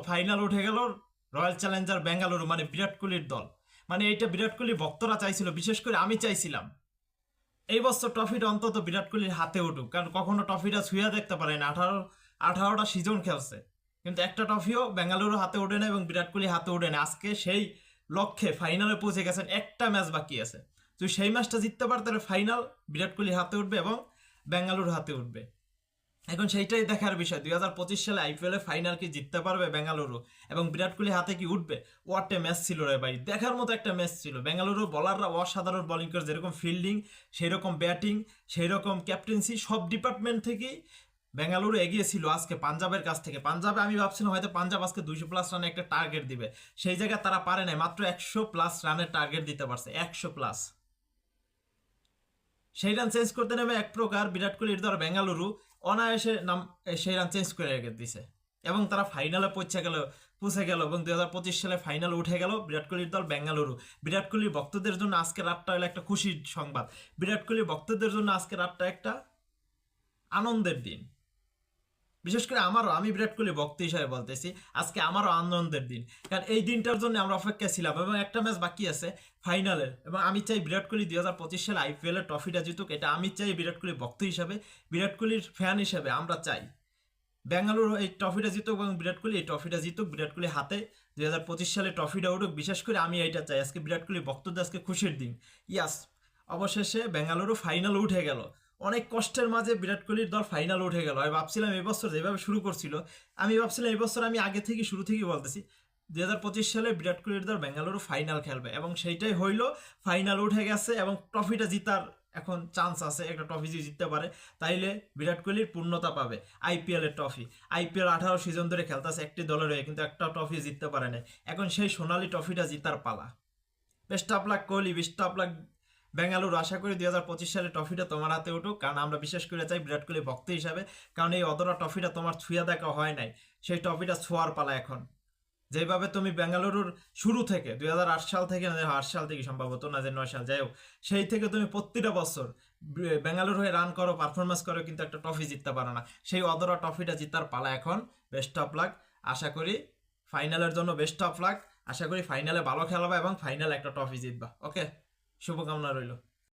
Final উঠে গেল royal Challenger Bengaluru, মানে বিরাট কোহলির দল। মানে এইটা বিরাট কোহলি ভক্তরা চাইছিল, বিশেষ করে আমি চাইছিলাম এই বছর ট্রফিটা অন্তত বিরাট কোহলির হাতে উঠুক, কারণ কখনো ট্রফিটা ছুঁয়া দেখতে পারে না। 18টা সিজন খেলছে, কিন্তু একটা ট্রফিও বেঙ্গালুরু হাতে ওঠে না এবং বিরাট কোহলি হাতে ওঠে না। আজকে সেই লক্ষ্যে ফাইনালে পৌঁছে গেছেন, একটা ম্যাচ বাকি আছে। যদি সেই ম্যাচটা জিততে পারে তাহলে ফাইনাল বিরাট কোহলি হাতে উঠবে এবং বেঙ্গালুরু হাতে উঠবে। এখন সেইটাই দেখার বিষয়, 2025 সালে আইপিএল এ ফাইনাল কি জিততে পারবে বেঙ্গালুরু এবং বিরাট কোহলি হাতে কি উঠবে। ওয়াট এ ম্যাচ ছিল রে ভাই, দেখার মতো একটা ম্যাচ ছিল। বেঙ্গালুরু বলাররা অসাধারণ বোলিং করে, যেরকম ফিল্ডিং, সেই রকম ব্যাটিং, সেই রকম ক্যাপ্টেন্সি, সব ডিপার্টমেন্ট থেকেই বেঙ্গালুরু এগিয়ে ছিল আজকে পাঞ্জাবের কাছ থেকে। পাঞ্জাবে আমি ভাবছিলাম হয়তো পাঞ্জাব আজকে 200+ রানে একটা টার্গেট দিবে, সেই জায়গায় তারা পারে নাই, মাত্র 100+ রানের টার্গেট দিতে পারছে, 100+। সেই রান চেঞ্জ করতে নেমে এক প্রকার বিরাট কোহলির দল বেঙ্গালুরু অনায়াসে সেই রান চেঞ্জ করে রেখে দিছে এবং তারা ফাইনালে পৌঁছে গেল এবং 2025 সালে ফাইনাল উঠে গেল বিরাট কোহলির দল বেঙ্গালুরু। বিরাট কোহলির ভক্তদের জন্য আজকে রাতটা হলো একটা খুশির সংবাদ, বিরাট কোহলির ভক্তদের জন্য আজকে রাতটা একটা আনন্দের দিন। বিশেষ করে আমি বিরাট কোহলি ভক্ত হিসাবে বলতেছি, আজকে আমারও আনন্দের দিন, কারণ এই দিনটার জন্য আমরা অপেক্ষা ছিলাম এবং একটা ম্যাচ বাকি আছে ফাইনালের। এবং আমি চাই বিরাট কোহলি 2025 সালে আইপিএল এর ট্রফিটা জিতুক, এটা আমি চাই বিরাট কোহলি ভক্ত হিসাবে, বিরাট কোহলির ফ্যান হিসাবে আমরা চাই বেঙ্গালুরু এই ট্রফিটা জিতুক এবং বিরাট কোহলি এই ট্রফিটা জিতুক, বিরাট কোহলি হাতে 2025 সালে ট্রফিটা উঠুক। বিশেষ করে আমি এইটা চাই, আজকে বিরাট কোহলি ভক্তদের আজকে খুশির দিন। ইয়াস, অবশেষে বেঙ্গালুরু ফাইনাল উঠে গেল, অনেক কষ্টের মাঝে বিরাট কোহলির দল ফাইনাল উঠে গেল। আমি ভাবছিলাম এই বছর যেভাবে শুরু করছিল, আমি ভাবছিলাম এই বছর, আমি আগে থেকে শুরু থেকেই বলতেছি 2025 সালে বিরাট কোহলির দল বেঙ্গালুরু ফাইনাল খেলবে এবং সেইটাই হইলো, ফাইনাল উঠে গেছে এবং ট্রফিটা জিতার এখন চান্স আছে। একটা ট্রফি যদি জিততে পারে তাইলে বিরাট কোহলির পূর্ণতা পাবে। আইপিএল এর ট্রফি, আইপিএল 18 সিজন ধরে খেলতেছে একটি দলের হয়ে, কিন্তু একটা ট্রফি জিততে পারে না। এখন সেই সোনালী ট্রফিটা জিতার পালা। Best of luck Kohli, best of luck Bengaluru. আশা করি 2025 সালে ট্রফিটা তোমার হাতে উঠুক, কারণ আমরা বিশেষ করে চাই বিরাট কোহলি ভক্ত হিসাবে, কারণ এই অধরা ট্রফিটা তোমার ছুঁয়া দেখা হয় নাই, সেই ট্রফিটা ছোঁয়ার পালা এখন। যেভাবে তুমি বেঙ্গালুরুর শুরু থেকে 2008 সাল থেকে, 8 সাল থেকে সম্ভবত, না যে 9 সাল, যাই হোক, সেই থেকে তুমি প্রতিটা বছর বেঙ্গালুরু হয়ে রান করো, পারফরমেন্স করো, কিন্তু একটা ট্রফি জিততে পারো না। সেই অধরা ট্রফিটা জিতার পালা এখন। বেস্ট অফ লাক, আশা করি ফাইনালের জন্য বেস্ট অফ লাক। আশা করি ফাইনালে ভালো খেলবা এবং ফাইনালে একটা ট্রফি জিতবা। ওকে, শুভকামনা রইল।